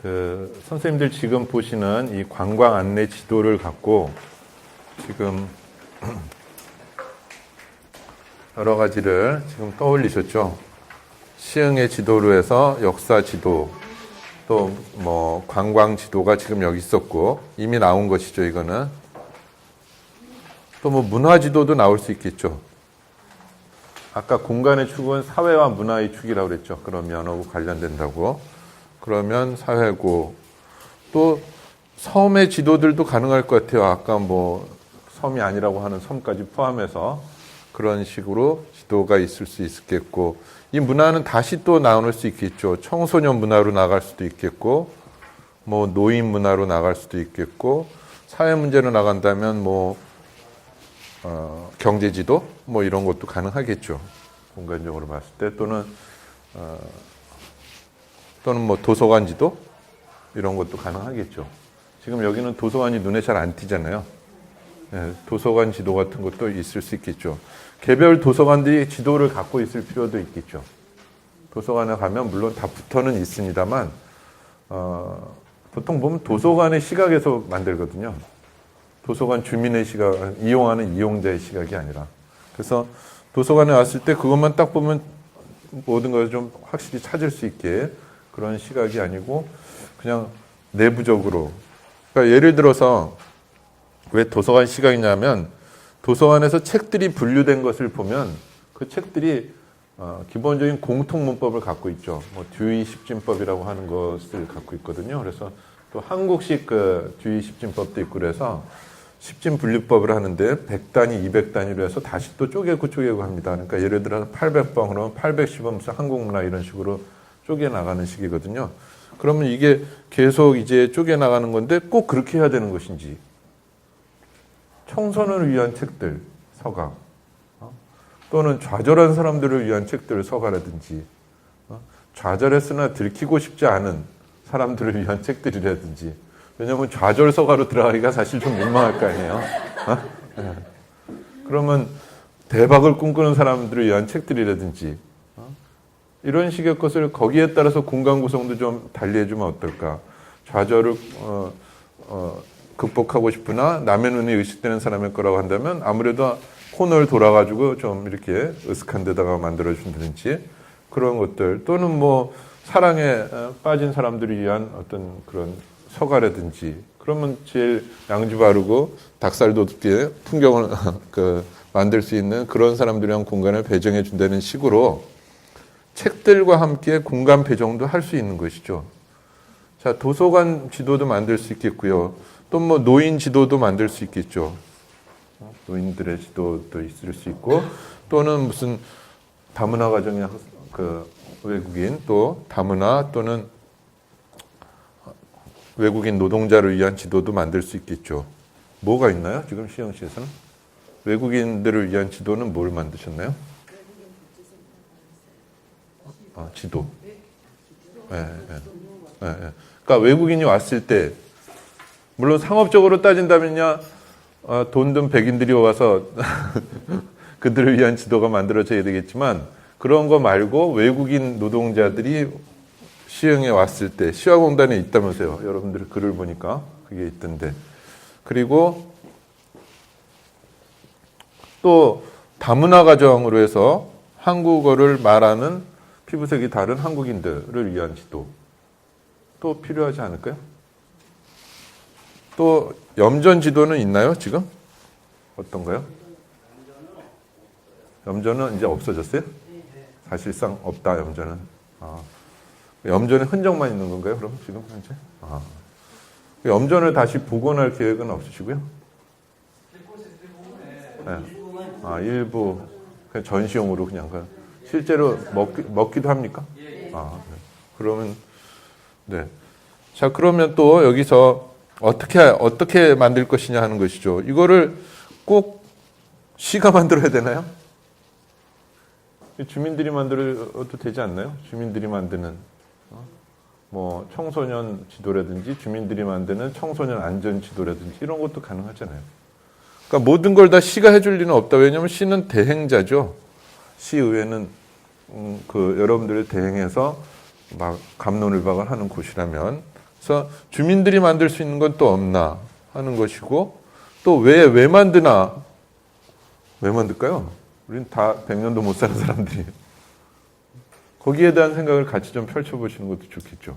선생님들 지금 보시는 이 관광 안내 지도를 갖고 지금 여러 가지를 지금 떠올리셨죠? 시흥의 지도로 해서 역사 지도, 또 뭐 관광 지도가 지금 여기 있었고 이미 나온 것이죠, 이거는. 또 뭐 문화 지도도 나올 수 있겠죠. 아까 공간의 축은 사회와 문화의 축이라고 그랬죠. 그러면하고 관련된다고. 그러면 사회고, 또 섬의 지도들도 가능할 것 같아요. 아까 뭐 섬이 아니라고 하는 섬까지 포함해서 그런 식으로 지도가 있을 수 있겠고, 이 문화는 다시 또 나눌 수 있겠죠. 청소년 문화로 나갈 수도 있겠고, 뭐 노인 문화로 나갈 수도 있겠고, 사회 문제로 나간다면 뭐 경제 지도 뭐 이런 것도 가능하겠죠. 공간적으로 봤을 때. 또는 뭐 도서관 지도 이런 것도 가능하겠죠. 지금 여기는 도서관이 눈에 잘 안 띄잖아요. 네, 도서관 지도 같은 것도 있을 수 있겠죠. 개별 도서관들이 지도를 갖고 있을 필요도 있겠죠. 도서관에 가면 물론 다 붙어는 있습니다만 보통 보면 도서관의 시각에서 만들거든요. 도서관 주민의 시각, 이용하는 이용자의 시각이 아니라. 그래서 도서관에 왔을 때 그것만 딱 보면 모든 걸 좀 확실히 찾을 수 있게 그런 시각이 아니고 그냥 내부적으로. 그러니까 예를 들어서 왜 도서관 시각이냐면, 도서관에서 책들이 분류된 것을 보면 그 책들이 기본적인 공통 문법을 갖고 있죠. 뭐 듀이 십진법이라고 하는 것을 갖고 있거든요. 그래서 또 한국식 듀이 십진법도 있고, 그래서 십진 분류법을 하는데 100단위, 200단위로 해서 다시 또 쪼개고 합니다. 그러니까 예를 들어서 800번 그러면 810번 무슨 한국문화 이런 식으로 쪼개 나가는 식이거든요. 그러면 이게 계속 이제 쪼개 나가는 건데 꼭 그렇게 해야 되는 것인지, 청소년을 위한 책들, 서가, 또는 좌절한 사람들을 위한 책들, 서가라든지, 좌절했으나 들키고 싶지 않은 사람들을 위한 책들이라든지. 왜냐하면 좌절 서가로 들어가기가 사실 좀 민망할 거 아니에요. 네. 그러면 대박을 꿈꾸는 사람들을 위한 책들이라든지, 이런 식의 것을 거기에 따라서 공간 구성도 좀 달리해주면 어떨까. 좌절을 극복하고 싶으나 남의 눈에 의식되는 사람일 거라고 한다면 아무래도 코너를 돌아가지고 좀 이렇게 으슥한 데다가 만들어준다든지 그런 것들, 또는 뭐 사랑에 빠진 사람들을 위한 어떤 그런 서가라든지, 그러면 제일 양주 바르고 닭살 돋게 풍경을 만들 수 있는 그런 사람들을 위한 공간을 배정해 준다는 식으로 책들과 함께 공간 배정도 할 수 있는 것이죠. 자, 도서관 지도도 만들 수 있겠고요. 또 뭐 노인 지도도 만들 수 있겠죠. 노인들의 지도도 있을 수 있고, 또는 무슨 다문화 가정의 외국인, 또 다문화 또는 외국인 노동자를 위한 지도도 만들 수 있겠죠. 뭐가 있나요? 지금 시흥시에서는 외국인들을 위한 지도는 뭘 만드셨나요? 지도. 네. 그러니까 외국인이 왔을 때, 물론 상업적으로 따진다면요, 돈 든 백인들이 와서 그들을 위한 지도가 만들어져야 되겠지만, 그런 거 말고 외국인 노동자들이 시흥에 왔을 때, 시화공단에 있다면서요. 여러분들 글을 보니까 그게 있던데. 그리고 또 다문화 가정으로 해서 한국어를 말하는 피부색이 다른 한국인들을 위한 지도 또 필요하지 않을까요? 또 염전 지도는 있나요, 지금? 어떤가요? 염전은 이제 없어졌어요? 사실상 없다, 염전은. 염전의 흔적만 있는 건가요, 그럼 지금 현재? 염전을 다시 복원할 계획은 없으시고요? 네. 일부 그냥 전시용으로 그냥 실제로 먹기도 합니까? 네. 그러면 네. 자, 그러면 또 여기서 어떻게 만들 것이냐 하는 것이죠. 이거를 꼭 시가 만들어야 되나요? 주민들이 만들어도 되지 않나요? 주민들이 만드는 뭐 청소년 지도라든지 주민들이 만드는 청소년 안전 지도라든지 이런 것도 가능하잖아요. 그러니까 모든 걸 다 시가 해줄 리는 없다. 왜냐하면 시는 대행자죠. 시의회는 여러분들을 대행해서 막 갑론을박을 하는 곳이라면 그래서 주민들이 만들 수 있는 건 또 없나 하는 것이고, 또 왜 만드나? 왜 만들까요? 우린 다 100년도 못 사는 사람들이에요. 거기에 대한 생각을 같이 좀 펼쳐보시는 것도 좋겠죠.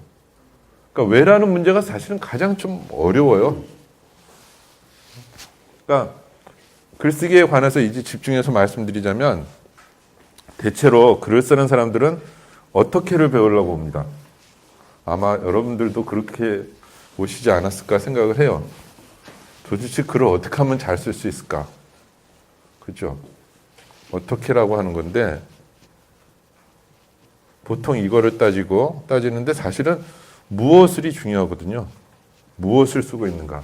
그러니까 왜라는 문제가 사실은 가장 좀 어려워요. 그러니까 글쓰기에 관해서 이제 집중해서 말씀드리자면, 대체로 글을 쓰는 사람들은 어떻게를 배우려고 봅니다. 아마 여러분들도 그렇게 보시지 않았을까 생각을 해요. 도대체 글을 어떻게 하면 잘 쓸 수 있을까? 그죠? 어떻게라고 하는 건데, 보통 이거를 따지는데 사실은 무엇을이 중요하거든요. 무엇을 쓰고 있는가?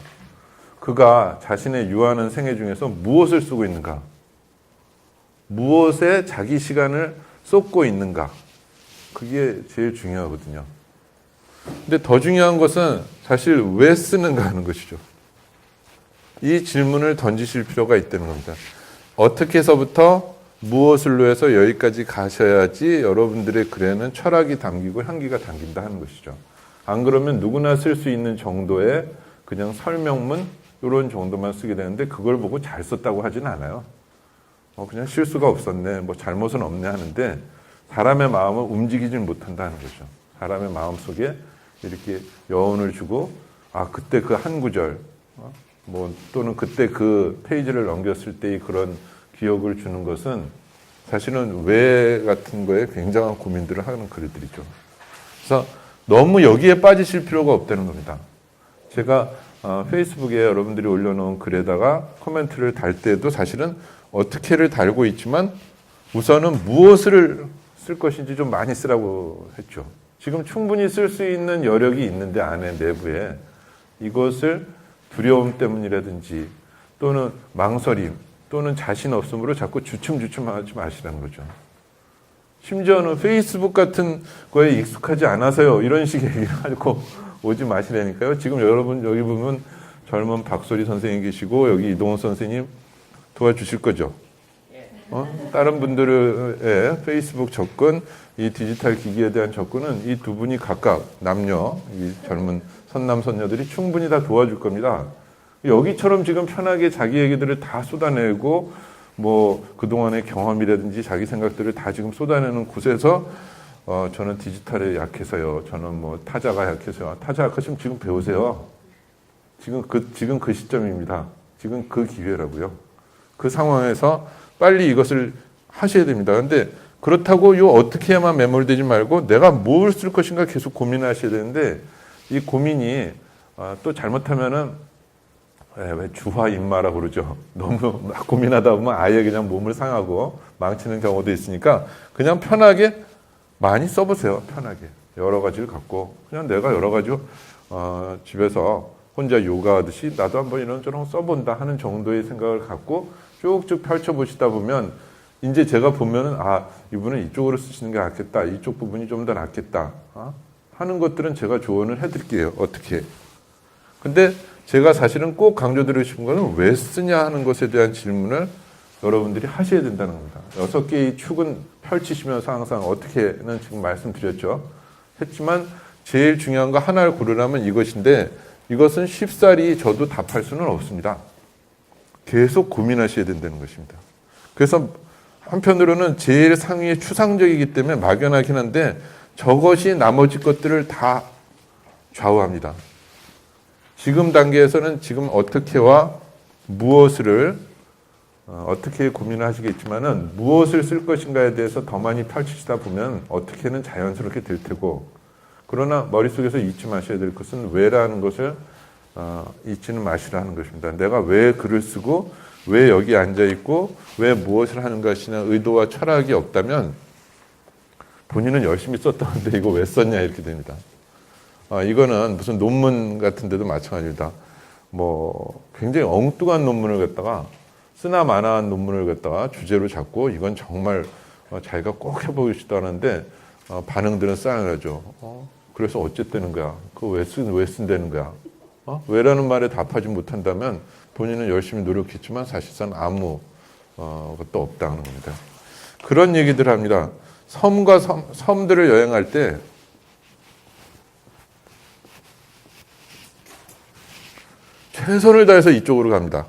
그가 자신의 유하는 생애 중에서 무엇을 쓰고 있는가? 무엇에 자기 시간을 쏟고 있는가? 그게 제일 중요하거든요. 근데 더 중요한 것은 사실 왜 쓰는가 하는 것이죠. 이 질문을 던지실 필요가 있다는 겁니다. 어떻게 해서부터 무엇을로 해서 여기까지 가셔야지 여러분들의 글에는 철학이 담기고 향기가 담긴다 하는 것이죠. 안 그러면 누구나 쓸 수 있는 정도의 그냥 설명문 이런 정도만 쓰게 되는데, 그걸 보고 잘 썼다고 하진 않아요. 그냥 실수가 없었네, 뭐 잘못은 없네 하는데, 사람의 마음을 움직이질 못한다는 거죠. 사람의 마음 속에 이렇게 여운을 주고, 그때 그 한 구절, 또는 그때 그 페이지를 넘겼을 때의 그런 기억을 주는 것은 사실은 왜 같은 거에 굉장한 고민들을 하는 글들이죠. 그래서 너무 여기에 빠지실 필요가 없다는 겁니다. 제가 페이스북에 여러분들이 올려놓은 글에다가 코멘트를 달 때도 사실은 어떻게를 달고 있지만, 우선은 무엇을 쓸 것인지 좀 많이 쓰라고 했죠. 지금 충분히 쓸 수 있는 여력이 있는데, 안에 내부에 이것을 두려움 때문이라든지 또는 망설임 또는 자신 없음으로 자꾸 주춤주춤하지 마시라는 거죠. 심지어는 페이스북 같은 거에 익숙하지 않아서요, 이런 식의 얘기를 하고 오지 마시라니까요. 지금 여러분 여기 보면 젊은 박소리 선생님 계시고, 여기 이동훈 선생님 도와주실 거죠. 다른 분들의 페이스북 접근, 이 디지털 기기에 대한 접근은 이 두 분이 각각 남녀, 이 젊은 선남 선녀들이 충분히 다 도와줄 겁니다. 여기처럼 지금 편하게 자기 얘기들을 다 쏟아내고, 뭐 그동안의 경험이라든지 자기 생각들을 다 지금 쏟아내는 곳에서 저는 디지털에 약해서요, 저는 뭐 타자가 약해서요. 타자 약하시면 지금 배우세요. 지금 그 시점입니다. 지금 그 기회라고요. 그 상황에서 빨리 이것을 하셔야 됩니다. 그런데 그렇다고 어떻게 해야만 매몰되지 말고 내가 뭘 쓸 것인가 계속 고민하셔야 되는데, 이 고민이 또 잘못하면은 왜 주화인마라고 그러죠. 너무 막 고민하다 보면 아예 그냥 몸을 상하고 망치는 경우도 있으니까, 그냥 편하게 많이 써보세요. 편하게 여러 가지를 갖고, 그냥 내가 여러 가지 집에서 혼자 요가하듯이 나도 한번 이런저런 써본다 하는 정도의 생각을 갖고 쭉쭉 펼쳐보시다 보면, 이제 제가 보면은 이분은 이쪽으로 쓰시는 게 낫겠다, 이쪽 부분이 좀 더 낫겠다 하는 것들은 제가 조언을 해드릴게요. 어떻게. 근데 제가 사실은 꼭 강조드리고 싶은 거는 왜 쓰냐 하는 것에 대한 질문을 여러분들이 하셔야 된다는 겁니다. 6개의 축은 펼치시면서 항상 어떻게는 지금 말씀드렸죠. 했지만 제일 중요한 거 하나를 고르라면 이것인데, 이것은 쉽사리 저도 답할 수는 없습니다. 계속 고민하셔야 된다는 것입니다. 그래서 한편으로는 제일 상위에 추상적이기 때문에 막연하긴 한데, 저것이 나머지 것들을 다 좌우합니다. 지금 단계에서는 지금 어떻게와 무엇을 어떻게 고민을 하시겠지만은, 무엇을 쓸 것인가에 대해서 더 많이 펼치시다 보면 어떻게는 자연스럽게 될 테고, 그러나 머릿속에서 잊지 마셔야 될 것은 왜라는 것을 잊지는 마시라는 것입니다. 내가 왜 글을 쓰고 왜 여기 앉아있고 왜 무엇을 하는 것이냐 의도와 철학이 없다면 본인은 열심히 썼다는데 이거 왜 썼냐 이렇게 됩니다. 이거는 무슨 논문 같은 데도 마찬가지입니다. 뭐 굉장히 엉뚱한 논문을 갖다가, 쓰나 마나한 논문을 갖다가 주제로 잡고 이건 정말 자기가 꼭 해보고 싶다 하는데 반응들은 싸늘하죠. 그래서 어쨌다는 거야? 그거 왜 쓴다는 거야? 왜라는 말에 답하지 못한다면 본인은 열심히 노력했지만 사실상 아무 것도 없다는 겁니다. 그런 얘기들 합니다. 섬과 섬들을 여행할 때 최선을 다해서 이쪽으로 갑니다.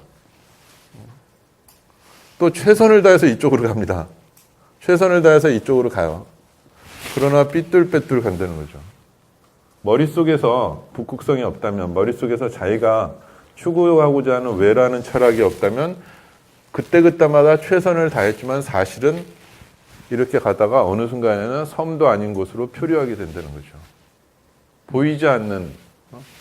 또 최선을 다해서 이쪽으로 갑니다. 최선을 다해서 이쪽으로 가요. 그러나 삐뚤빼뚤 간다는 거죠. 머릿속에서 북극성이 없다면, 머릿속에서 자기가 추구하고자 하는 외라는 철학이 없다면 그때그때마다 최선을 다했지만 사실은 이렇게 가다가 어느 순간에는 섬도 아닌 곳으로 표류하게 된다는 거죠. 보이지 않는,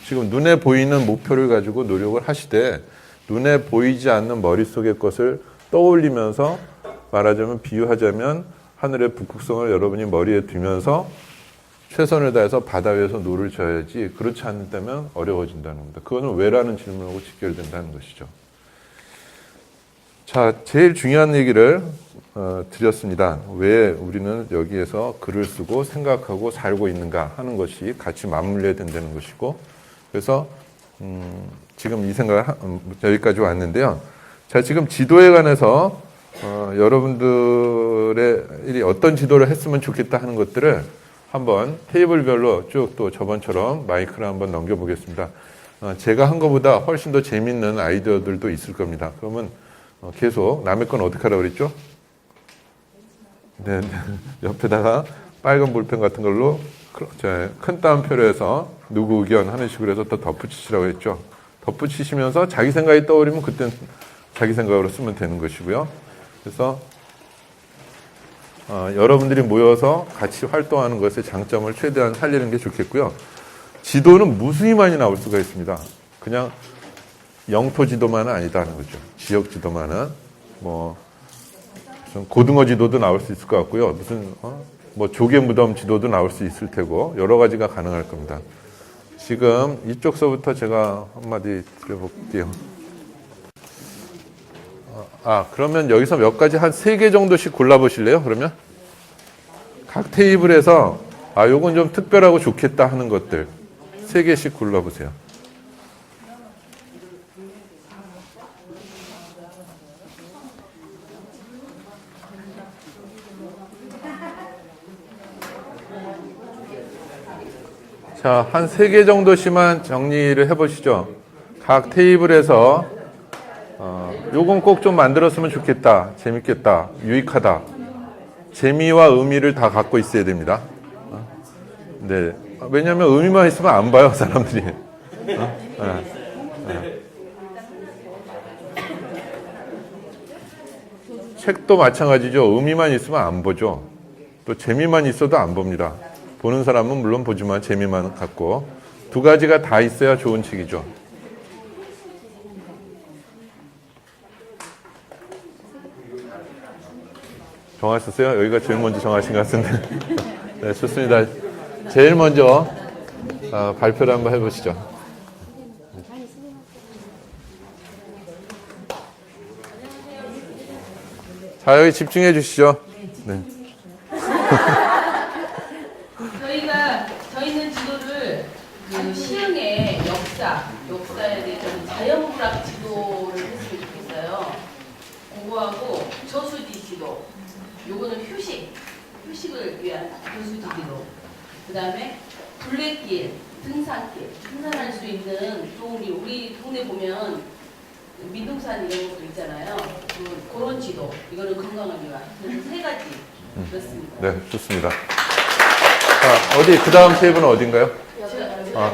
지금 눈에 보이는 목표를 가지고 노력을 하시되 눈에 보이지 않는 머릿속의 것을 떠올리면서 말하자면, 비유하자면 하늘의 북극성을 여러분이 머리에 두면서 최선을 다해서 바다 위에서 노를 져야지, 그렇지 않다면 어려워진다는 겁니다. 그거는 왜라는 질문하고 직결된다는 것이죠. 자, 제일 중요한 얘기를 드렸습니다. 왜 우리는 여기에서 글을 쓰고 생각하고 살고 있는가 하는 것이 같이 맞물려야 된다는 것이고, 그래서 지금 이 생각을 여기까지 왔는데요. 자, 지금 지도에 관해서 여러분들의 어떤 지도를 했으면 좋겠다 하는 것들을 한번 테이블별로 쭉 또 저번처럼 마이크를 한번 넘겨보겠습니다. 제가 한 것보다 훨씬 더 재밌는 아이디어들도 있을 겁니다. 그러면 계속 남의 건 어떻게 하라고 그랬죠? 네, 옆에다가 빨간 볼펜 같은 걸로 큰 따옴표로 해서 누구 의견 하는 식으로 해서 또 덧붙이시라고 했죠. 덧붙이시면서 자기 생각이 떠오르면 그땐 자기 생각으로 쓰면 되는 것이고요. 그래서 여러분들이 모여서 같이 활동하는 것의 장점을 최대한 살리는 게 좋겠고요. 지도는 무수히 많이 나올 수가 있습니다. 그냥 영토 지도만은 아니다는 거죠. 지역 지도만은 뭐 무슨 고등어 지도도 나올 수 있을 것 같고요. 무슨 뭐 조개 무덤 지도도 나올 수 있을 테고 여러 가지가 가능할 겁니다. 지금 이쪽서부터 제가 한마디 드려볼게요. 그러면 여기서 몇 가지 한 3개 정도씩 골라보실래요? 그러면 각 테이블에서 요건 좀 특별하고 좋겠다 하는 것들 3개씩 골라보세요. 자, 한 3개 정도씩만 정리를 해보시죠. 각 테이블에서 요건 꼭 좀 만들었으면 좋겠다, 재밌겠다, 유익하다, 재미와 의미를 다 갖고 있어야 됩니다. 네, 왜냐하면 의미만 있으면 안 봐요, 사람들이. 책도 마찬가지죠. 의미만 있으면 안 보죠. 또 재미만 있어도 안 봅니다. 보는 사람은 물론 보지만 재미만 갖고 두 가지가 다 있어야 좋은 책이죠. 정하셨어요? 여기가 제일 먼저 정하신 것 같은데. 네, 좋습니다. 제일 먼저 발표를 한번 해보시죠. 자, 여기 집중해 주시죠. 네. 저희는 지도를 그 시흥의 역사에 대해서 자연물학 지도를 했으면 좋겠어요. 그거하고 저수지 지도. 요거는 휴식을 위한 저수지 지도. 그 다음에 둘레길, 등산할 수 있는 좋은 길. 우리 동네 보면 민둥산 이런 것도 있잖아요. 그런 지도. 이거는 건강을 위한. 그래서 3가지 그렇습니다. 네, 좋습니다. 자, 어디 그 다음 테이블은 어딘가요?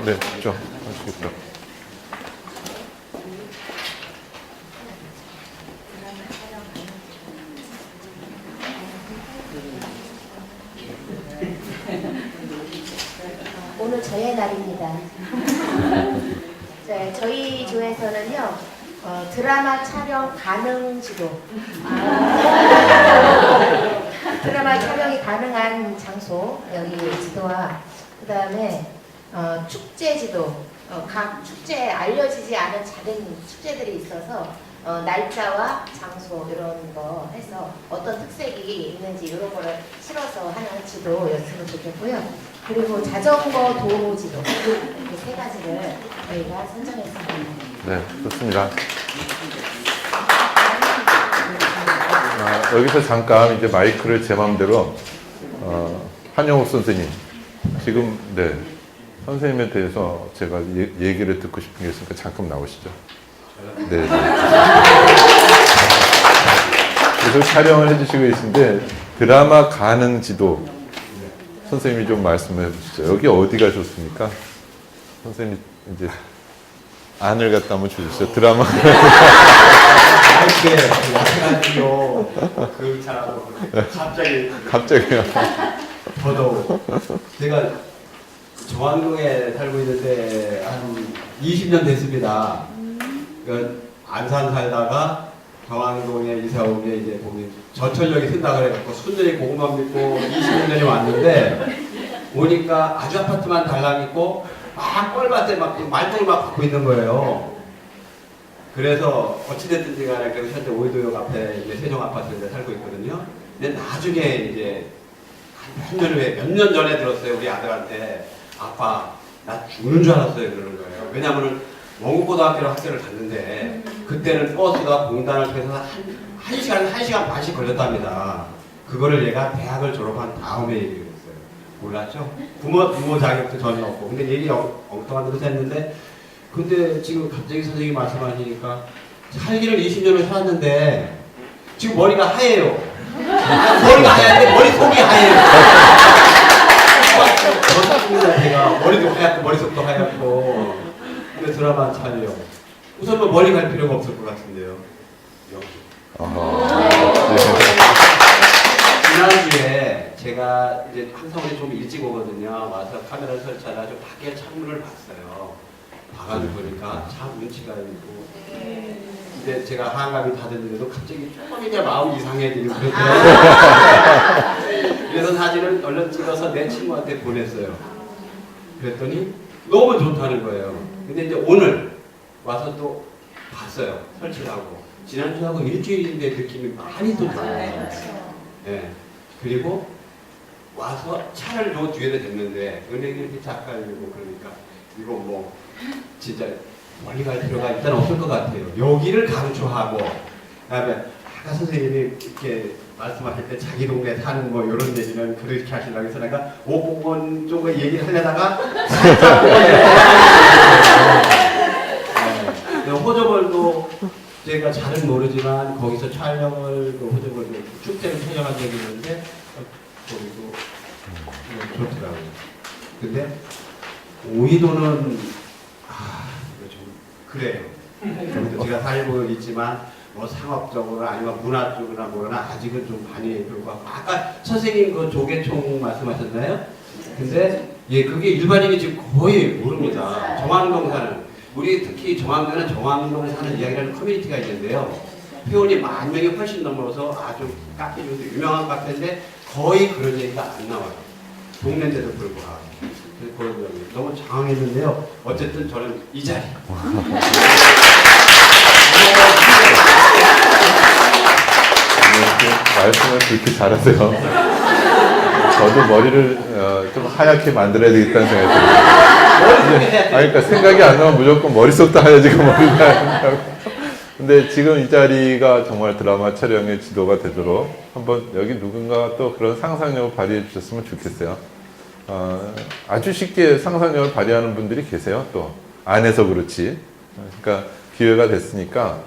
네, 그렇죠. 하시겠다. 오늘 저의 날입니다. 네, 저희 조에서는요, 드라마 촬영 가능 지도. 드라마 촬영이 가능한 장소, 여기 지도와, 그 다음에 축제 지도. 각 축제에 알려지지 않은 작은 축제들이 있어서 날짜와 장소 이런 거 해서 어떤 특색이 있는지 이런 거를 실어서 하는 지도였으면 좋겠고요. 그리고 자전거 도로 지도 이 3가지를 저희가 선정했습니다. 네, 좋습니다. 여기서 잠깐 이제 마이크를 제 마음대로 한영욱 선생님 지금 네 선생님에 대해서 제가 얘기를 듣고 싶은 게 있으니까 잠깐 나오시죠. 네. 계속 촬영을 해주시고 계신데 드라마 가능 지도 선생님이 좀 말씀해 주시죠. 여기 어디가 좋습니까? 선생님 이제 안을 갖다 한번 주시죠. 드라마. 이렇게 약간요 그 잘하고 갑자기요. 저도 제가 정안동에 살고 있는데 한 20년 됐습니다. 그 안산 살다가 정안동에 이사 온 게 이제 보면 저철역에 쓴다 그래갖고 순전히 고구마 믿고 20년이 왔는데 오니까 아주 아파트만 달랑 있고 막 뻘밭에 막 말똥을 막 받고 있는 거예요. 그래서 어찌됐든지 간에 그래서 현재 오이도역 앞에 이제 세종 아파트에 살고 있거든요. 근데 나중에 이제 몇 년 전에 들었어요. 우리 아들한테 아빠 나 죽는 줄 알았어요 그러는 거예요. 왜냐하면 원국고등학교로 학교를 갔는데 그때는 버스가 공단을 통해서 한 시간 반씩 걸렸답니다. 그거를 얘가 대학을 졸업한 다음에 얘기를 했어요. 몰랐죠? 부모 자격도 전혀 없고. 근데 얘기 엉뚱한 데서 했는데 근데 지금 갑자기 선생님이 말씀하시니까 살기를 20년을 살았는데 지금 머리가 하얘요. 머리가 하얀데 머릿속이 하얘요. 제가 머리도 하얗고 머릿속도 하얗고 근데 드라마 촬영 우선 뭐 멀리 갈 필요가 없을 것 같은데요. 지난주에 제가 이제 항상 우리 좀 일찍 오거든요. 와서 카메라를 설치하다 좀 밖에 창문을 봤어요. 봐가지고 보니까 참 눈치가 있고 근데 제가 한갑이 다 됐는데도 갑자기 조금 이제 마음이 이상해지고 그랬더라고요. 그래서 사진을 얼른 찍어서 내 친구한테 보냈어요. 그랬더니 너무 좋다는 거예요. 근데 이제 오늘 와서 또 봤어요. 설치를 하고. 지난주하고 일주일인데 느낌이 많이 또 달라요. 네. 그리고 와서 차를 요 뒤에다 댔는데 은행이 이렇게 작가이고 그러니까 이거 뭐 진짜 멀리 갈 필요가 일단 없을 것 같아요. 여기를 강조하고 그다음에 아까 선생님이 이렇게 말씀하실 때 자기 동네 사는 뭐 이런 얘기는 그렇게 하시려고 해서 내가 오공원 쪽에 얘기를 하려다가 네. 호저벌도 제가 잘은 모르지만 거기서 촬영을 그 호저벌도 축제를 촬영한 적이 있는데 거기도 좋더라고요. 근데 오이도는 이거 좀 그래요. 여기도 제가 살고 있지만 뭐 상업적으로 아니면 문화 쪽이나 뭐나 아직은 좀 많이 불구하고 아까 선생님 그 조개총 말씀하셨나요? 근데 예 그게 일반인이 지금 거의 모릅니다. 정안동 사는 우리 특히 정안동에는 정안동에 사는 이야기라는 커뮤니티가 있는데요. 회원이 10,000명이 훨씬 넘어서 아주 카페 중에서 유명한 카페인데 거의 그런 얘기가 안 나와요. 동네인데도 불구하고. 그래서 너무 장황했는데요. 어쨌든 저는 이 자리. 말씀을 그렇게 잘하세요. 저도 머리를 좀 하얗게 만들어야 되겠다는 생각이 들어요. 그러니까 생각이 안 나면 무조건 머릿속도 하얘지고 머리가 하얗다고. 근데 지금 이 자리가 정말 드라마 촬영의 지도가 되도록 한번 여기 누군가 또 그런 상상력을 발휘해 주셨으면 좋겠어요. 아주 쉽게 상상력을 발휘하는 분들이 계세요. 또 안에서 그렇지. 그러니까 기회가 됐으니까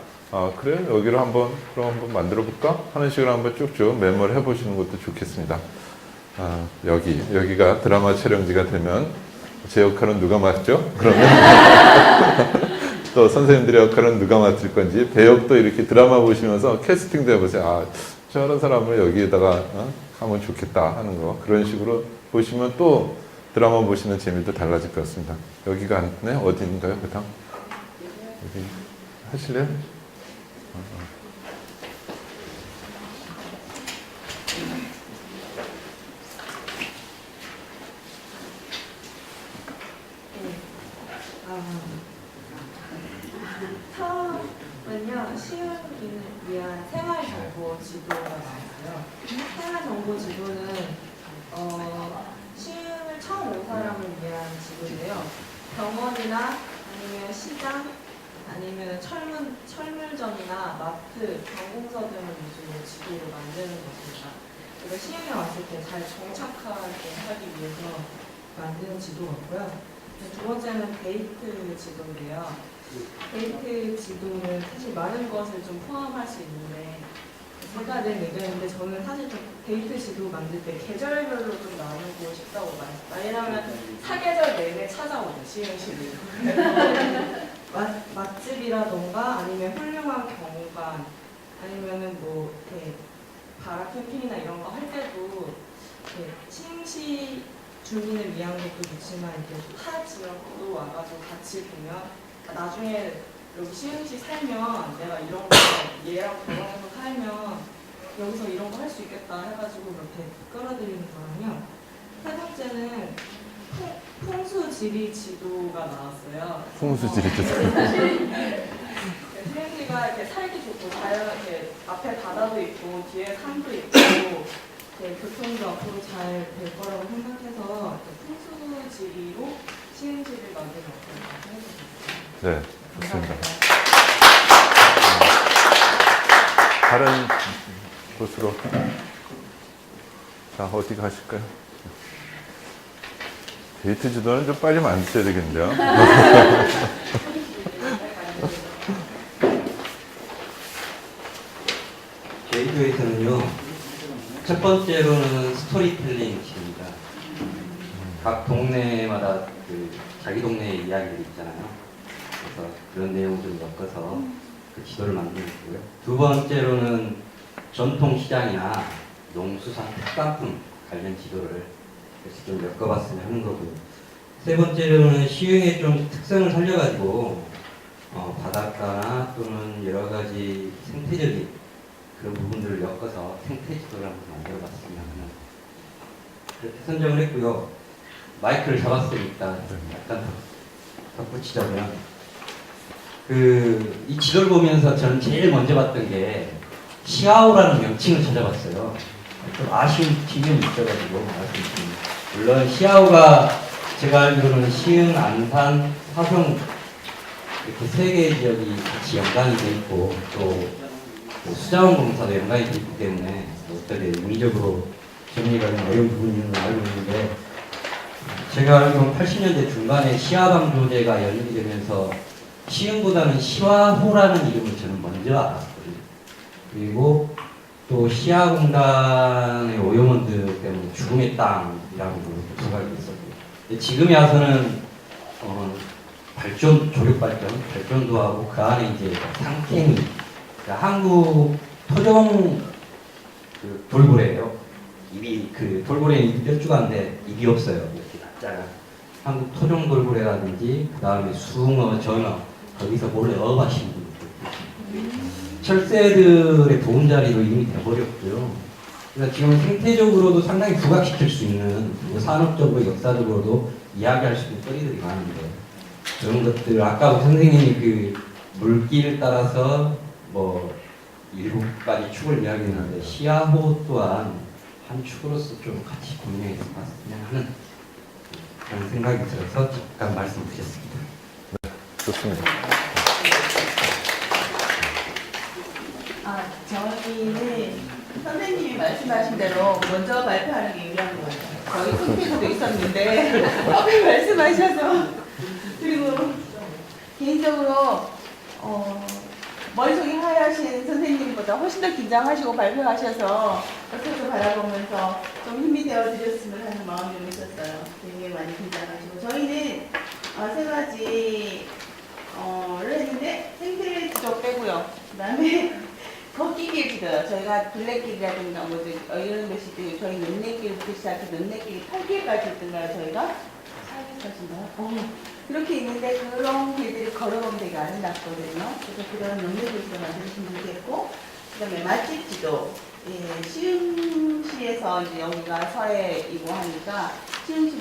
그래 여기로 그럼 한번 만들어 볼까 하는 식으로 한번 쭉쭉 메모를 해보시는 것도 좋겠습니다. 여기가 드라마 촬영지가 되면 제 역할은 누가 맡죠? 그러면 또 선생님들의 역할은 누가 맡을 건지 배역도 이렇게 드라마 보시면서 캐스팅도 해보세요. 저런 사람을 여기에다가 하면 좋겠다 하는 거 그런 식으로 보시면 또 드라마 보시는 재미도 달라질 것 같습니다. 여기가 안네 어디인가요? 그다음 여기 하실래요? 처음은요 시흥을 위한 생활정보 지도가 나왔어요. 생활정보 지도는 시흥을 처음 온 사람을 위한 지도인데요. 병원이나 아니면 시장 아니면 철물점이나 마트, 관공서 등을 위주로 지도를 만드는 것입니다. 그래서 시흥에 왔을 때 잘 정착하게 하기 위해서 만드는 지도 같고요. 두 번째는 데이트 지도인데요. 데이트 지도는 사실 많은 것을 좀 포함할 수 있는데 제가 낸 의견인데 저는 사실 좀 데이트 지도 만들 때 계절별로 좀 나누고 싶다고 말했어요. 왜냐하면 사계절 내내 찾아오죠, 시흥시를. 맛집이라던가 아니면 훌륭한 경관 아니면은 뭐 이렇게 바라 캠핑이나 이런 거 할 때도 이렇게 시흥시 주민을 위한 것도 좋지만 이렇게 타 지역도 와가지고 같이 보면 나중에 여기 시흥시 살면 내가 이런 거 얘랑 결혼해서 살면 여기서 이런 거 할 수 있겠다 해가지고 이렇게 끌어들이는 거랑요. 세 번째는 풍수지리 지도가 나왔어요. 풍수지리 지도. 시흥시가 이렇게 살기 좋고 자연 이렇게 앞에 바다도 있고 뒤에 산도 있고 이렇게 교통도 앞으로 잘 될 거라고 생각해서 풍수지리로 시흥시를 만들어 봤습니다. 네, 좋습니다. 다른 곳으로. 자, 어디 가실까요? 데이트 지도는 좀 빨리 만드셔야 되겠는데요. 데이트에서는요, 첫 번째로는 스토리텔링입니다. 각 동네마다 자기 동네의 이야기들이 있잖아요. 그래서 그런 내용을 좀 엮어서 그 지도를 만들고 있고요. 두 번째로는 전통시장이나 농수산 특산품 관련 지도를 그래서 좀 엮어봤으면 하는 거고요. 세 번째로는 시흥의 좀 특성을 살려가지고 바닷가나 또는 여러 가지 생태적인 그런 부분들을 엮어서 생태 지도를 한번 만들어봤으면 하는 그렇게 선정을 했고요. 마이크를 잡았으니까 약간 덧붙이자면 이 지도를 보면서 저는 제일 먼저 봤던 게 시아오라는 명칭을 찾아봤어요. 좀 아쉬운 지점이 있어가지고 말씀드립니다. 물론 시아오가 제가 알기로는 시흥, 안산, 화성 이렇게 세 개의 지역이 같이 연관이 돼 있고 또 수자원공사도 연관이 돼 있기 때문에 어떻게 의미적으로 정리가 좀 어려운 부분인 걸 알고 있는데 제가 알기로는 80년대 중반에 시아방조제가 연립이 되면서 시흥보다는 시화호라는 이름을 저는 먼저 알았거든요. 그리고 또 시아공단의 오염원들 때문에 죽음의 땅이라고 생각이 있었고요. 지금에 와서는 발전도 하고 그 안에 이제 상탱이 그러니까 한국 토종 돌고래예요. 입이 돌고래는 입이 뾰족한데 입이 없어요. 이렇게 작아. 한국 토종 돌고래라든지 그 다음에 숭어, 전어 거기서 몰래 어업하시는 분들 철새들의 보금자리로 이미 돼버렸고요. 그래서 지금 생태적으로도 상당히 부각시킬 수 있는 산업적으로 역사적으로도 이야기할 수 있는 거리들이 많은데 그런 것들 아까 선생님이 물길을 따라서 7가지 축을 이야기했는데 시야호 또한 한 축으로서 좀 같이 공유해서 봤으면 하는 그런 생각이 들어서 잠깐 말씀드렸습니다. 네, 좋습니다. 저희는 선생님이 말씀하신 대로 먼저 발표하는 게 유리한 것 같아요. 저희 손패도 있었는데 앞에 말씀하셔서 그리고 개인적으로 머릿속이 하얗신 선생님보다 훨씬 더 긴장하시고 발표하셔서 옆에서 바라보면서 좀 힘이 되어드렸으면 하는 마음이 좀 있었어요. 되게 많이 긴장하시고 저희는 3가지를 했는데 생태 지도 빼고요. 그 다음에 걷기길 지도요. 저희가 둘레길이라든가 이런 것이 저희 눈내길부터 시작해서 눈내길이 8길까지 있던가요. 저희가 4길까지인가요? 그렇게 있는데 그런 길들이 걸어보면 되게 아름답거든요. 그래서 그런 눈내길도 만드시면 좋겠고 그 다음에 맛집 지도 시흥시에서 이제 여기가 서해이고 하니까 시흥시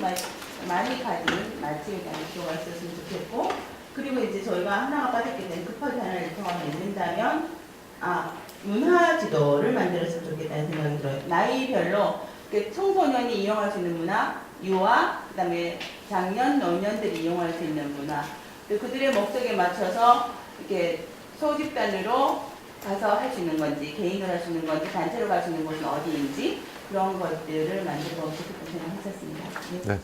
많이 가진 맛집에 대한 지도가 있었으면 좋겠고 그리고 이제 저희가 하나가 빠졌기 때문에 급하게 하나를 더 맺는다면 문화 지도를 만들었으면 좋겠다는 생각이 들어요. 나이별로 청소년이 이용할 수 있는 문화, 유아, 그 다음에 장년, 노년들이 이용할 수 있는 문화 그들의 목적에 맞춰서 이렇게 소집단으로 가서 할 수 있는 건지 개인으로 할 수 있는 건지 단체로 갈 수 있는 곳은 어디인지 그런 것들을 만들어 보고 싶다는 생각을 했었습니다. 네. 네.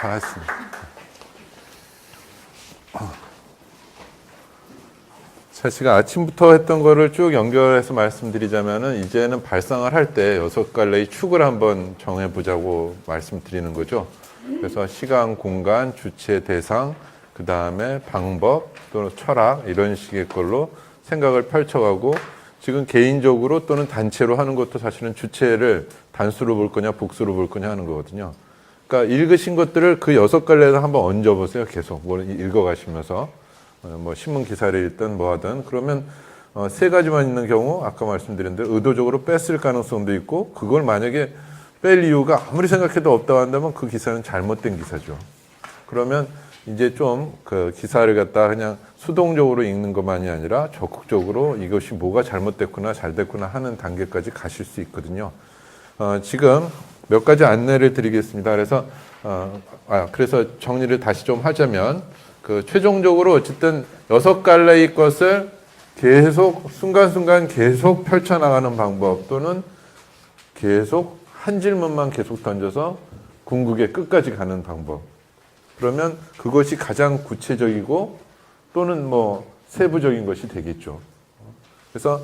다 했습니다. 제가 아침부터 했던 거를 쭉 연결해서 말씀드리자면은 이제는 발상을 할 때 6갈래의 축을 한번 정해보자고 말씀드리는 거죠. 그래서 시간, 공간, 주체, 대상, 그 다음에 방법, 또는 철학 이런 식의 걸로 생각을 펼쳐가고 지금 개인적으로 또는 단체로 하는 것도 사실은 주체를 단수로 볼 거냐 복수로 볼 거냐 하는 거거든요. 그러니까 읽으신 것들을 그 6갈래에다 한번 얹어보세요. 계속 뭘 읽어가시면서. 뭐 신문 기사를 읽든 뭐 하든 그러면 3가지만 있는 경우 아까 말씀드린 대로 의도적으로 뺐을 가능성도 있고 그걸 만약에 뺄 이유가 아무리 생각해도 없다고 한다면 그 기사는 잘못된 기사죠. 그러면 이제 좀 그 기사를 갖다 그냥 수동적으로 읽는 것만이 아니라 적극적으로 이것이 뭐가 잘못됐구나 잘 됐구나 하는 단계까지 가실 수 있거든요. 지금 몇 가지 안내를 드리겠습니다. 그래서 그래서 정리를 다시 좀 하자면 그 최종적으로 어쨌든 6갈래의 것을 계속 순간순간 계속 펼쳐나가는 방법 또는 계속 한 질문만 계속 던져서 궁극의 끝까지 가는 방법. 그러면 그것이 가장 구체적이고 또는 뭐 세부적인 것이 되겠죠. 그래서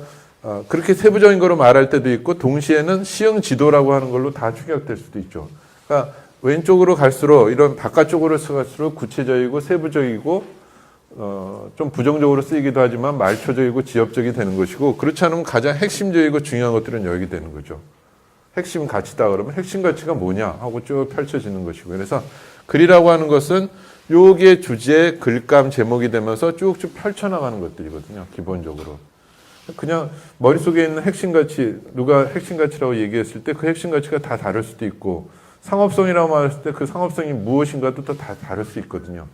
그렇게 세부적인 거로 말할 때도 있고 동시에는 시형 지도라고 하는 걸로 다 축약될 수도 있죠. 그러니까 왼쪽으로 갈수록 이런 바깥쪽으로 갈수록 구체적이고 세부적이고 좀 부정적으로 쓰이기도 하지만 말초적이고 지엽적이 되는 것이고 그렇지 않으면 가장 핵심적이고 중요한 것들은 여기 되는 거죠. 핵심 가치다 그러면 핵심 가치가 뭐냐 하고 쭉 펼쳐지는 것이고 그래서 글이라고 하는 것은 요게 주제, 글감, 제목이 되면서 쭉쭉 펼쳐나가는 것들이거든요. 기본적으로. 그냥 머릿속에 있는 핵심 가치, 누가 핵심 가치라고 얘기했을 때 그 핵심 가치가 다 다를 수도 있고 상업성이라고 말했을 때 그 상업성이 무엇인가도 또 다 다를 수 있거든요.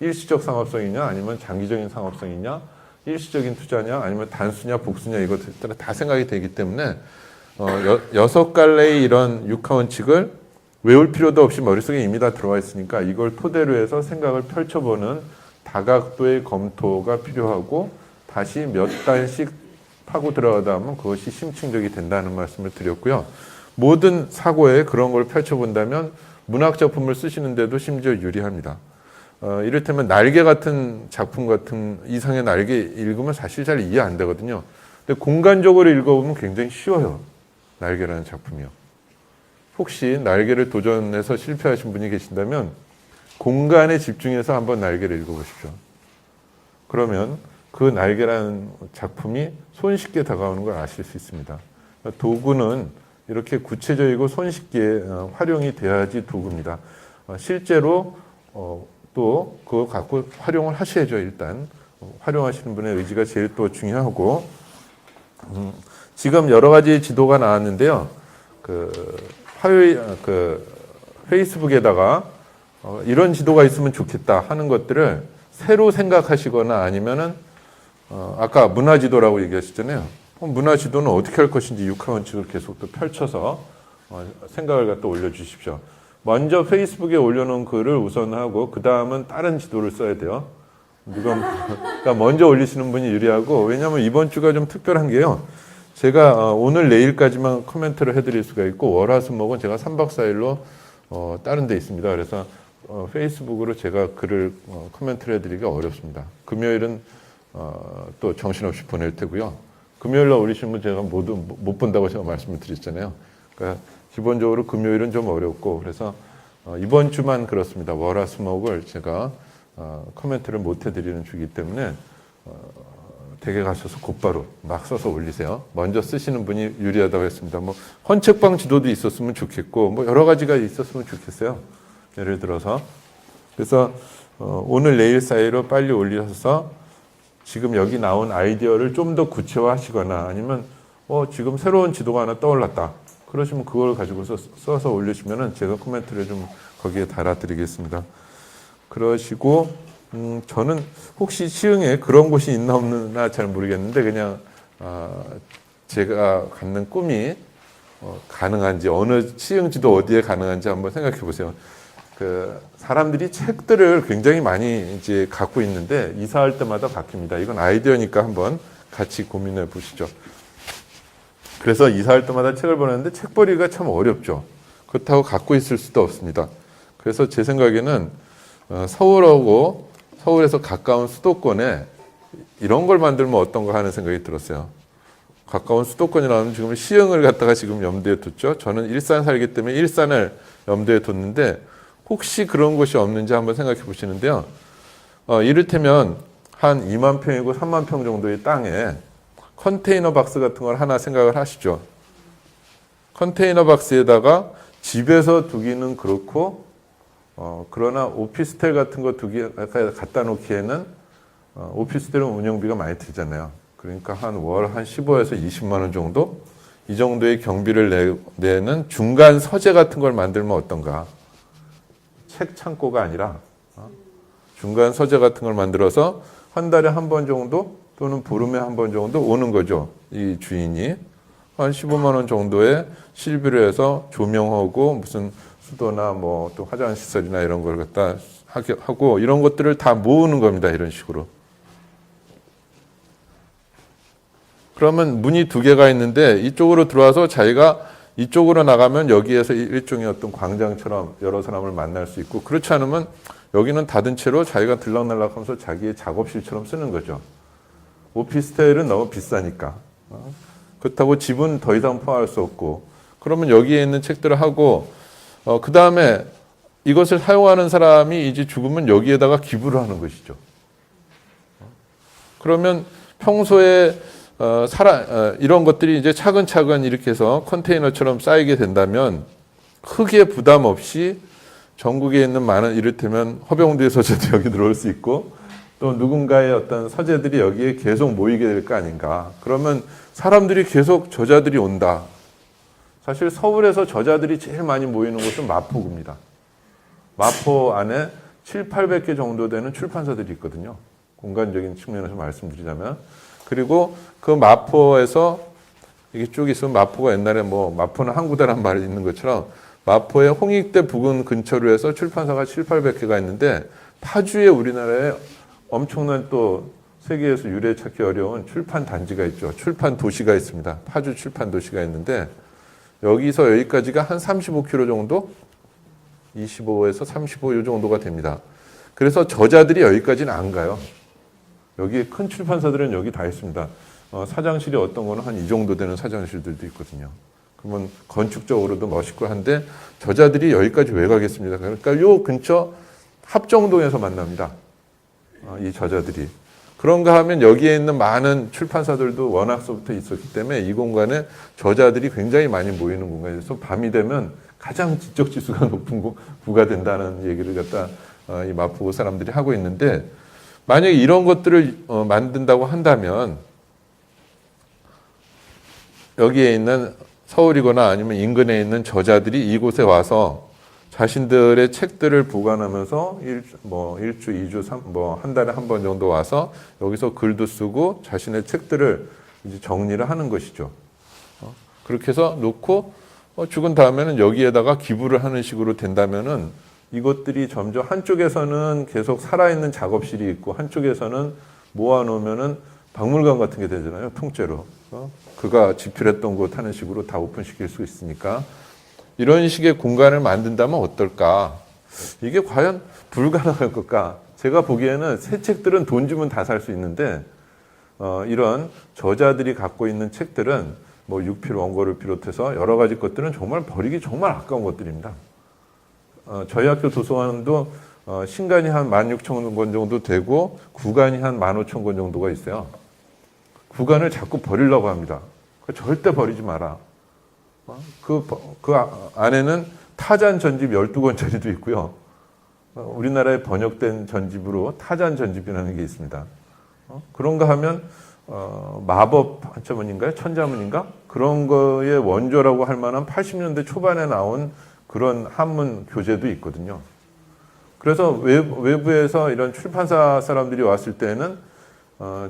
일시적 상업성이냐 아니면 장기적인 상업성이냐 일시적인 투자냐 아니면 단수냐 복수냐 이것들에 따라 다 생각이 되기 때문에 6갈래의 이런 육하원칙을 외울 필요도 없이 머릿속에 이미 다 들어와 있으니까 이걸 토대로 해서 생각을 펼쳐보는 다각도의 검토가 필요하고 다시 몇 단씩 파고 들어가다 하면 그것이 심층적이 된다는 말씀을 드렸고요. 모든 사고에 그런 걸 펼쳐본다면 문학 작품을 쓰시는데도 심지어 유리합니다. 이를테면 날개 같은 작품 같은 이상의 날개 읽으면 사실 잘 이해 안 되거든요. 근데 공간적으로 읽어보면 굉장히 쉬워요. 날개라는 작품이요. 혹시 날개를 도전해서 실패하신 분이 계신다면 공간에 집중해서 한번 날개를 읽어보십시오. 그러면 그 날개라는 작품이 손쉽게 다가오는 걸 아실 수 있습니다. 도구는 이렇게 구체적이고 손쉽게 활용이 돼야지 도구입니다. 실제로 또 그거 갖고 활용을 하셔야죠. 일단 활용하시는 분의 의지가 제일 또 중요하고 지금 여러 가지 지도가 나왔는데요. 페이스북에다가 이런 지도가 있으면 좋겠다 하는 것들을 새로 생각하시거나 아니면은 아까 문화지도라고 얘기하셨잖아요. 문화지도는 어떻게 할 것인지 육하원칙을 계속 또 펼쳐서 생각을 갖다 올려주십시오. 먼저 페이스북에 올려놓은 글을 우선 하고 그 다음은 다른 지도를 써야 돼요. 그러니까 먼저 올리시는 분이 유리하고 왜냐하면 이번 주가 좀 특별한 게요. 제가 오늘 내일까지만 코멘트를 해드릴 수가 있고 월화수목은 제가 3박 4일로 다른 데 있습니다. 그래서 페이스북으로 제가 글을 코멘트를 해드리기가 어렵습니다. 금요일은 또 정신없이 보낼 테고요. 금요일날 올리시는 분 제가 모두 못 본다고 제가 말씀을 드렸잖아요. 그러니까 기본적으로 금요일은 좀 어렵고 그래서 이번 주만 그렇습니다. 월화수목을 제가 코멘트를 못 해드리는 주기 때문에 댁에 가셔서 곧바로 막 써서 올리세요. 먼저 쓰시는 분이 유리하다고 했습니다. 뭐 헌책방 지도도 있었으면 좋겠고 뭐 여러 가지가 있었으면 좋겠어요. 예를 들어서 그래서 오늘 내일 사이로 빨리 올리셔서 지금 여기 나온 아이디어를 좀 더 구체화하시거나 아니면 지금 새로운 지도가 하나 떠올랐다. 그러시면 그걸 가지고 써서 올리시면은 제가 코멘트를 좀 거기에 달아드리겠습니다. 그러시고 저는 혹시 시흥에 그런 곳이 있나 없나 잘 모르겠는데 그냥 제가 갖는 꿈이 가능한지 어느 시흥지도 어디에 가능한지 한번 생각해 보세요. 사람들이 책들을 굉장히 많이 이제 갖고 있는데 이사할 때마다 바뀝니다. 이건 아이디어니까 한번 같이 고민해 보시죠. 그래서 이사할 때마다 책을 보내는데 책벌이가 참 어렵죠. 그렇다고 갖고 있을 수도 없습니다. 그래서 제 생각에는 서울하고 서울에서 가까운 수도권에 이런 걸 만들면 어떤가 하는 생각이 들었어요. 가까운 수도권이라면 지금 시흥을 갖다가 지금 염두에 뒀죠. 저는 일산 살기 때문에 일산을 염두에 뒀는데 혹시 그런 곳이 없는지 한번 생각해 보시는데요. 이를테면 한 2만 평이고 3만 평 정도의 땅에 컨테이너 박스 같은 걸 하나 생각을 하시죠. 컨테이너 박스에다가 집에서 두기는 그렇고 그러나 오피스텔 같은 거 갖다 놓기에는 오피스텔은 운영비가 많이 들잖아요. 그러니까 한 월 한 15에서 20만 원 정도? 이 정도의 경비를 내는 중간 서재 같은 걸 만들면 어떤가? 책 창고가 아니라 중간 서재 같은 걸 만들어서 한 달에 한 번 정도 또는 보름에 한 번 정도 오는 거죠. 이 주인이. 한 15만 원 정도의 실비를 해서 조명하고 무슨 수도나 뭐 또 화장시설이나 이런 걸 갖다 하고 이런 것들을 다 모으는 겁니다. 이런 식으로. 그러면 문이 두 개가 있는데 이쪽으로 들어와서 자기가 이쪽으로 나가면 여기에서 일종의 어떤 광장처럼 여러 사람을 만날 수 있고 그렇지 않으면 여기는 닫은 채로 자기가 들락날락하면서 자기의 작업실처럼 쓰는 거죠. 오피스텔은 너무 비싸니까. 그렇다고 집은 더 이상 포함할 수 없고 그러면 여기에 있는 책들을 하고 그 다음에 이것을 사용하는 사람이 이제 죽으면 여기에다가 기부를 하는 것이죠. 그러면 평소에 이런 것들이 이제 차근차근 이렇게 해서 컨테이너처럼 쌓이게 된다면 크게 부담 없이 전국에 있는 많은 이를테면 허병두의 서재도 여기 들어올 수 있고 또 누군가의 어떤 서재들이 여기에 계속 모이게 될 거 아닌가. 그러면 사람들이 계속 저자들이 온다. 사실 서울에서 저자들이 제일 많이 모이는 곳은 마포구입니다. 마포 안에 700~800개 정도 되는 출판사들이 있거든요. 공간적인 측면에서 말씀드리자면. 그리고 그 마포에서 이게 쭉 있으면 마포가 옛날에 뭐 마포는 항구다란 말이 있는 것처럼 마포의 홍익대 부근 근처로 해서 출판사가 700~800개가 있는데 파주에 우리나라에 엄청난 또 세계에서 유례 찾기 어려운 출판 단지가 있죠. 출판 도시가 있습니다. 파주 출판 도시가 있는데 여기서 여기까지가 한 35km 정도? 25에서 35 이 정도가 됩니다. 그래서 저자들이 여기까지는 안 가요. 여기 큰 출판사들은 여기 다 있습니다. 사장실이 어떤 거는 한 이 정도 되는 사장실들도 있거든요. 그러면 건축적으로도 멋있고 한데 저자들이 여기까지 왜 가겠습니다. 그러니까 요 근처 합정동에서 만납니다. 이 저자들이. 그런가 하면 여기에 있는 많은 출판사들도 워낙서부터 있었기 때문에 이 공간에 저자들이 굉장히 많이 모이는 공간에서 밤이 되면 가장 지적 지수가 높은 구가 된다는 얘기를 갖다 이 마포구 사람들이 하고 있는데 만약에 이런 것들을 만든다고 한다면 여기에 있는 서울이거나 아니면 인근에 있는 저자들이 이곳에 와서 자신들의 책들을 보관하면서 일주, 2주, 한 달에 한 번 정도 와서 여기서 글도 쓰고 자신의 책들을 이제 정리를 하는 것이죠. 그렇게 해서 놓고 죽은 다음에는 여기에다가 기부를 하는 식으로 된다면은 이것들이 점점 한쪽에서는 계속 살아있는 작업실이 있고 한쪽에서는 모아놓으면은 박물관 같은 게 되잖아요. 통째로. 그가 집필했던 곳 하는 식으로 다 오픈시킬 수 있으니까 이런 식의 공간을 만든다면 어떨까? 이게 과연 불가능할 걸까? 제가 보기에는 새 책들은 돈 주면 다 살 수 있는데 이런 저자들이 갖고 있는 책들은 뭐 육필 원고를 비롯해서 여러 가지 것들은 정말 버리기 정말 아까운 것들입니다. 저희 학교 도서관도 신간이 한 16,000권 정도 되고 구간이 한 15,000권 정도가 있어요. 구간을 자꾸 버리려고 합니다. 절대 버리지 마라. 그 안에는 타잔 전집 12권짜리도 있고요. 우리나라에 번역된 전집으로 타잔 전집이라는 게 있습니다. 그런가 하면 마법 한자문인가요? 천자문인가? 그런 거의 원조라고 할 만한 80년대 초반에 나온 그런 한문 교재도 있거든요. 그래서 외부에서 이런 출판사 사람들이 왔을 때는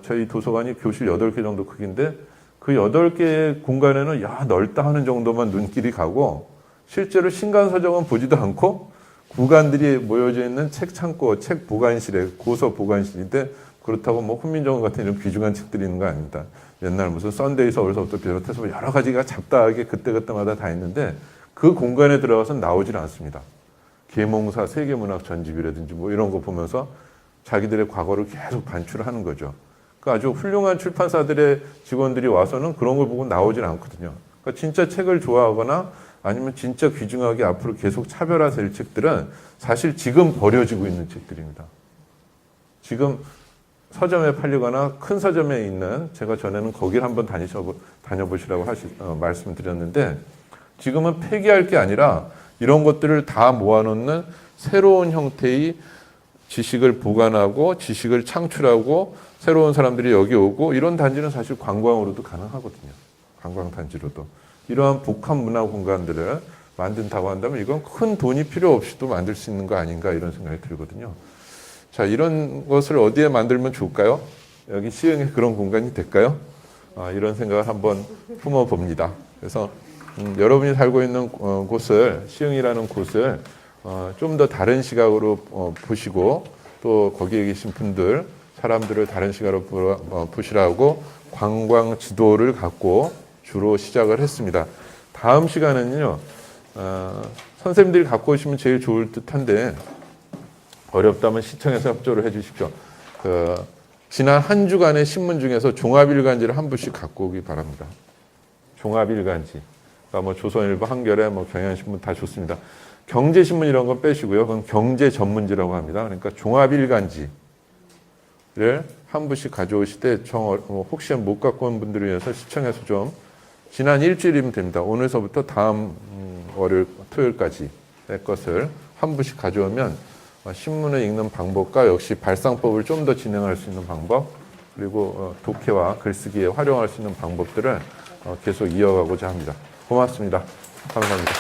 저희 도서관이 교실 8개 정도 크기인데 그 8개의 공간에는 야 넓다 하는 정도만 눈길이 가고 실제로 신간서적은 보지도 않고 구간들이 모여져 있는 책 창고, 책 보관실에 고서 보관실인데 그렇다고 뭐 훈민정음 같은 이런 귀중한 책들이 있는 거 아닙니다. 옛날 무슨 썬데이 서울서부터 비롯해서 여러 가지가 잡다하게 그때그때마다 다 있는데 그 공간에 들어가서 나오질 않습니다. 계몽사 세계문학 전집이라든지 뭐 이런 거 보면서 자기들의 과거를 계속 반출하는 거죠. 그러니까 아주 훌륭한 출판사들의 직원들이 와서는 그런 걸 보고 나오질 않거든요. 그러니까 진짜 책을 좋아하거나 아니면 진짜 귀중하게 앞으로 계속 차별화될 책들은 사실 지금 버려지고 있는 책들입니다. 지금 서점에 팔리거나 큰 서점에 있는, 제가 전에는 거기를 한번 다녀보시라고 말씀을 드렸는데, 지금은 폐기할 게 아니라 이런 것들을 다 모아놓는 새로운 형태의 지식을 보관하고 지식을 창출하고 새로운 사람들이 여기 오고, 이런 단지는 사실 관광으로도 가능하거든요. 관광단지로도. 이러한 복합 문화 공간들을 만든다고 한다면 이건 큰 돈이 필요 없이도 만들 수 있는 거 아닌가, 이런 생각이 들거든요. 자, 이런 것을 어디에 만들면 좋을까요? 여기 시흥에 그런 공간이 될까요? 이런 생각을 한번 품어봅니다. 그래서 여러분이 살고 있는 곳을, 시흥이라는 곳을 좀 더 다른 시각으로 보시고, 또 거기에 계신 분들, 사람들을 다른 시각으로 보시라고 관광 지도를 갖고 주로 시작을 했습니다. 다음 시간은요, 선생님들이 갖고 오시면 제일 좋을 듯한데, 어렵다면 시청에서 협조를 해 주십시오. 지난 한 주간의 신문 중에서 종합일간지를 한 부씩 갖고 오기 바랍니다. 종합일간지. 그러니까 뭐 조선일보, 한겨레, 뭐 경향신문 다 좋습니다. 경제신문 이런 건 빼시고요. 그건 경제 전문지라고 합니다. 그러니까 종합일간지를 한 부씩 가져오실 때 혹시 못 갖고 온 분들을 위해서 시청에서 좀 지난 일주일이면 됩니다. 오늘서부터 다음 월요일, 토요일까지 내 것을 한 부씩 가져오면 신문을 읽는 방법과 역시 발상법을 좀 더 진행할 수 있는 방법, 그리고 독해와 글쓰기에 활용할 수 있는 방법들을 계속 이어가고자 합니다. 고맙습니다. 감사합니다.